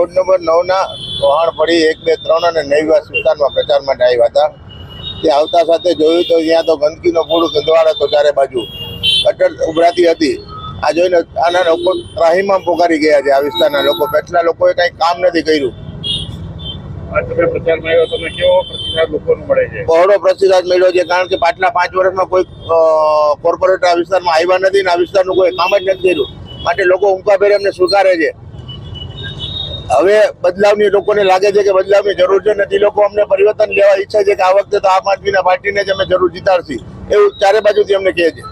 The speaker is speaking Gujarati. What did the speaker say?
વોર્ડ નંબર 9ના વહાણપડી 1, 2, 3 અને નૈવાસ વિસ્તારમાં પ્રચાર માટે આવ્યા હતા. ત્યાં આવતા સાથે જોયું તો ત્યાં તો ગંદકીનો પૂર ગંદવાડ હતો, ચારે બાજુ કટર ઉભરાતી હતી. આ જોઈને આના લોકો ત્રાહીમામ પોકારી ગયા છે. આ વિસ્તારના લોકો, કેટલા લોકોએ કંઈ કામ નથી કર્યું. બહોળો પ્રતિસાદ મળ્યો છે, કારણ કે પાછલા 5 વર્ષમાં કોઈ કોર્પોરેટર આ વિસ્તારમાં આવ્યા નથી ને આ વિસ્તારનું કોઈ કામ જ નથી કર્યું. માટે લોકો ઉમકાભેર એમને સ્વીકારે છે. હવે બદલાવની લોકોને લાગે છે કે બદલાવની જરૂર છે, નથી લોકો અમને પરિવર્તન લેવા ઈચ્છે છે કે આ વખતે તો આમ આદમીના પાર્ટીને જ અમે જરૂર જીતાડશી, એવું ચારે બાજુથી અમને કહે છે.